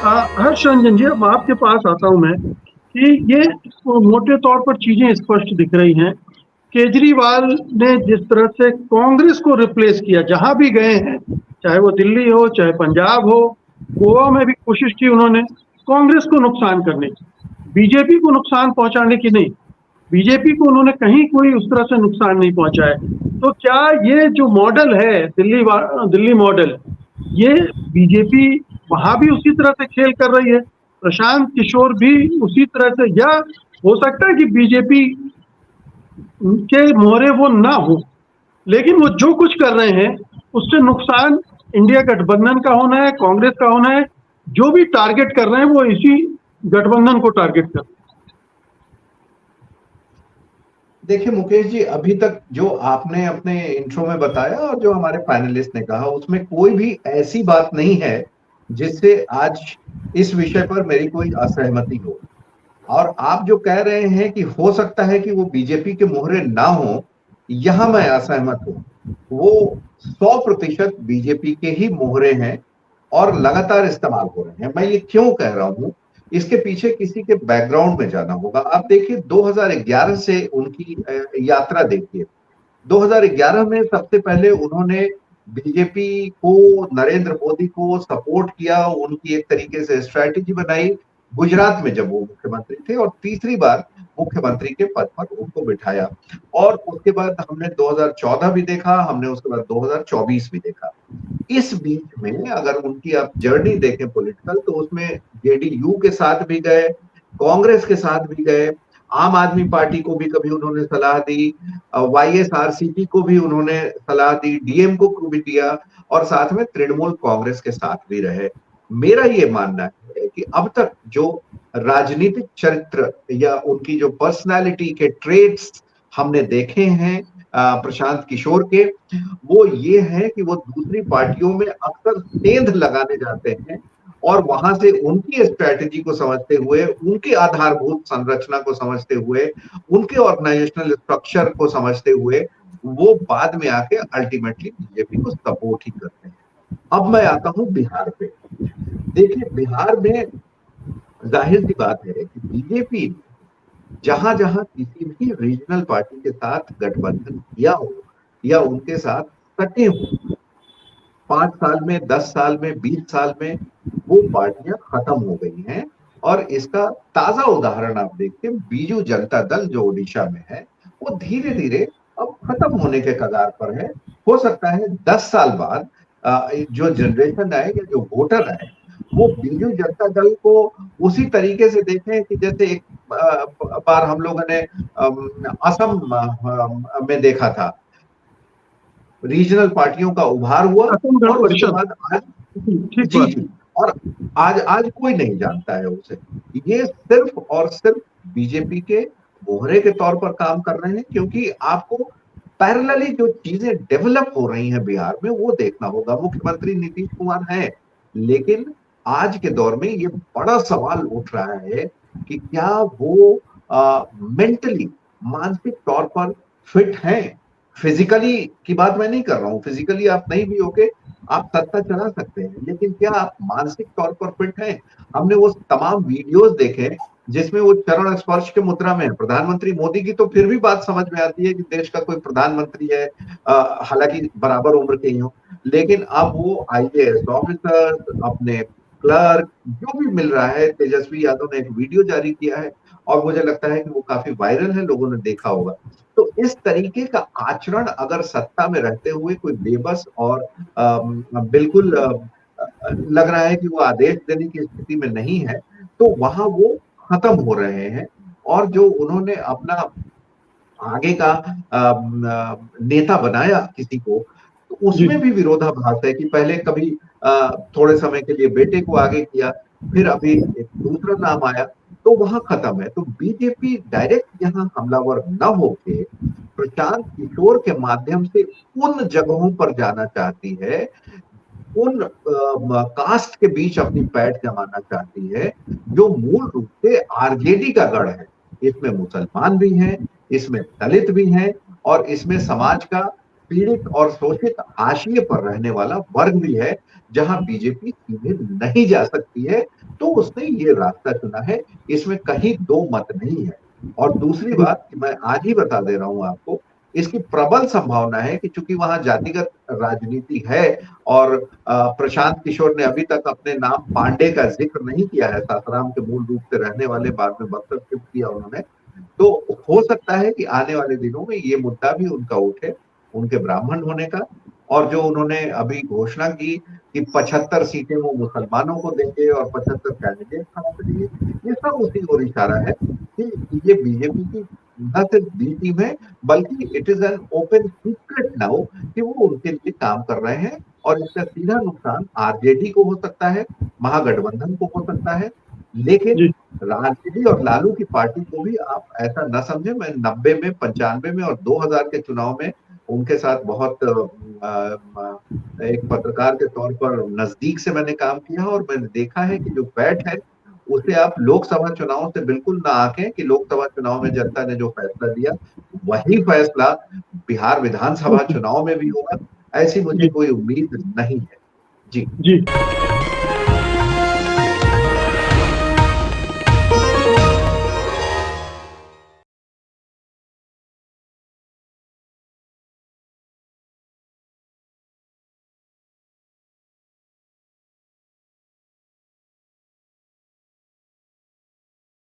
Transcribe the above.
हर्ष रंजन जी, अब आपके पास आता हूं मैं कि ये मोटे तौर पर चीजें स्पष्ट दिख रही हैं। केजरीवाल ने जिस तरह से कांग्रेस को रिप्लेस किया जहां भी गए हैं, चाहे वो दिल्ली हो चाहे पंजाब हो, गोवा में भी कोशिश की उन्होंने कांग्रेस को नुकसान करने की, बीजेपी को नुकसान पहुंचाने की नहीं। बीजेपी को उन्होंने कहीं कोई उस तरह से नुकसान नहीं पहुंचाया। तो क्या ये जो मॉडल है दिल्ली मॉडल, ये बीजेपी वहां भी उसी तरह से खेल कर रही है, प्रशांत किशोर भी उसी तरह से, या हो सकता है कि बीजेपी के मोहरे वो ना हो, लेकिन वो जो कुछ कर रहे हैं उससे नुकसान इंडिया गठबंधन का होना है, कांग्रेस का होना है। जो भी टारगेट कर रहे हैं वो इसी गठबंधन को टारगेट कर रहे हैं। देखिए मुकेश जी, अभी तक जो आपने अपने इंट्रो में बताया और जो हमारे पैनलिस्ट ने कहा, उसमें कोई भी ऐसी बात नहीं है जिससे आज इस विषय पर मेरी कोई असहमति हो। और आप जो कह रहे हैं कि हो सकता है कि वो बीजेपी के मोहरे ना हो, यहां मैं असहमत हूं। वो 100% बीजेपी के ही मोहरे हैं और लगातार इस्तेमाल हो रहे हैं। मैं ये क्यों कह रहा हूं, इसके पीछे किसी के बैकग्राउंड में जाना होगा। आप देखिए 2011 से उनकी यात्रा देखिए। 2011 में सबसे पहले उन्होंने बीजेपी को, नरेंद्र मोदी को सपोर्ट किया, उनकी एक तरीके से स्ट्रैटेजी बनाई गुजरात में जब वो मुख्यमंत्री थे, और तीसरी बार मुख्यमंत्री के पद पर उनको बिठाया। और उसके बाद हमने 2014 भी देखा, हमने उसके बाद 2024 भी देखा। इस बीच में अगर उनकी आप जर्नी देखें पॉलिटिकल, तो उसमें जेडीयू के साथ भी गए, कांग्रेस के साथ भी गए, आम आदमी पार्टी को भी कभी उन्होंने सलाह दी, वाईएसआरसीपी को भी उन्होंने सलाह दी, डीएमको को भी दिया, और साथ में तृणमूल कांग्रेस के साथ भी रहे। मेरा ये मानना है कि अब तक जो राजनीतिक चरित्र या उनकी जो पर्सनालिटी के ट्रेड्स हमने देखे हैं प्रशांत किशोर के, वो ये है कि वो दूसरी पार्टियों में अक्सर सेंध लगाने जाते हैं और वहां से उनकी स्ट्रैटेजी को समझते हुए, उनकी आधारभूत संरचना को समझते हुए, उनके ऑर्गेनाइजेशनल स्ट्रक्चर को समझते हुए, वो बाद में आके अल्टीमेटली बीजेपी को सपोर्ट ही करते हैं। अब मैं आता हूं बिहार पे। देखिए बिहार में जाहिर सी बात है कि बीजेपी जहां जहां किसी भी रीजनल पार्टी के साथ गठबंधन किया हो या उनके साथ सटे हो, 5 साल में, 10 साल में, 20 साल में वो पार्टियां खत्म हो गई हैं। और इसका ताजा उदाहरण आप देखिए, बीजू जनता दल जो ओडिशा में है, वो धीरे धीरे अब खत्म होने के कगार पर है। हो सकता है 10 साल बाद जो जनरेशन आए या जो वोटर आए, वो बीजू जनता दल को उसी तरीके से देखें कि जैसे एक बार हम लोगों ने असम में देखा था, रीजनल पार्टियों का उभार हुआ असम गण और उसके परिषद, बाद आज, ठीक जी बात है। जी, और आज आज कोई नहीं जानता है उसे। ये सिर्फ और सिर्फ बीजेपी के मोहरे के तौर पर काम कर रहे हैं, क्योंकि आपको पैरेलली जो चीजें डेवलप हो रही हैं बिहार में वो देखना होगा। मुख्यमंत्री नीतीश कुमार हैं, लेकिन आज के दौर में ये बड़ा सवाल उठ रहा है कि क्या वो मेंटली, मानसिक तौर पर फिट हैं। फिजिकली की बात मैं नहीं कर रहा हूं, फिजिकली आप नहीं भी होके आप सत्ता चला सकते हैं, लेकिन क्या आप मानसिक तौर पर फिट हैं। हमने वो तमाम वीडियोस देखे जिसमें वो चरण स्पर्श के मुद्रा में है। प्रधानमंत्री मोदी की तो फिर भी बात समझ में आती है कि देश का कोई प्रधानमंत्री है, हालांकि बराबर उम्र के ही हो, लेकिन अब वो आईएएस ऑफिसर, अपने क्लर्क, जो भी मिल रहा है। तेजस्वी यादव ने एक वीडियो जारी किया है और मुझे लगता है कि वो काफी वायरल है, लोगों ने देखा होगा। तो इस तरीके का आचरण अगर सत्ता में रहते हुए कोई बेबस और बिल्कुल लग रहा है कि वो आदेश देने की स्थिति में नहीं है, तो वहां वो खत्म हो रहे हैं। और जो उन्होंने अपना आगे का नेता बनाया किसी को, तो जी उसमें भी विरोधाभास है कि पहले कभी थोड़े समय के लिए बेटे को आगे किया, फिर अभी एक दूसरा नाम आया, तो वहां खत्म है। तो बीजेपी डायरेक्ट यहाँ हमलावर न होके प्रशांत किशोर के माध्यम से उन जगहों पर जाना चाहती है, उन कास्ट के बीच अपनी पैठ जमाना चाहती है, जो मूल रूप से आरजेडी का गढ़ है। इसमें मुसलमान भी हैं, इसमें दलित भी हैं, और इसमें समाज का पीड़ित और शोषित हाशिए पर रहने वाला वर्ग भी है, जहां बीजेपी सीधे नहीं जा सकती है, तो उसने ये रास्ता चुना है। इसमें कहीं दो मत नहीं है। और दूसरी बात कि मैं आज ही बता दे रहा हूं आपको, इसकी प्रबल संभावना है कि चूंकि वहां जातिगत राजनीति है और प्रशांत किशोर ने अभी तक अपने नाम पांडे का जिक्र नहीं किया है, सासाराम के मूल रूप से रहने वाले, बाद में बक्सर शिफ्ट किया उन्होंने, तो हो सकता है कि आने वाले दिनों में ये मुद्दा भी उनका उठे, उनके ब्राह्मण होने का। और जो उन्होंने अभी घोषणा की कि 75 सीटें वो मुसलमानों को देंगे और 75 कैंडिडेट खड़ा करेंगे, ये सब उसी ओर इशारा है कि ये बीजेपी की न सिर्फ बी टीम है, बल्कि it is an open secret now कि वो उनके लिए काम कर रहे हैं। और इसका सीधा नुकसान आरजेडी को हो सकता है, महागठबंधन को हो सकता है, लेकिन जी राजनीति और लालू की पार्टी को भी आप ऐसा न समझे। मैं 90 में, 95 में और 2000 के चुनाव में उनके साथ बहुत एक पत्रकार के तौर पर नजदीक से मैंने काम किया, और मैंने देखा है कि जो बैठ है उसे आप लोकसभा चुनाव से बिल्कुल ना आंकें कि लोकसभा चुनाव में जनता ने जो फैसला दिया वही फैसला बिहार विधानसभा चुनाव में भी होगा, ऐसी मुझे जी कोई उम्मीद नहीं है। जी। जी।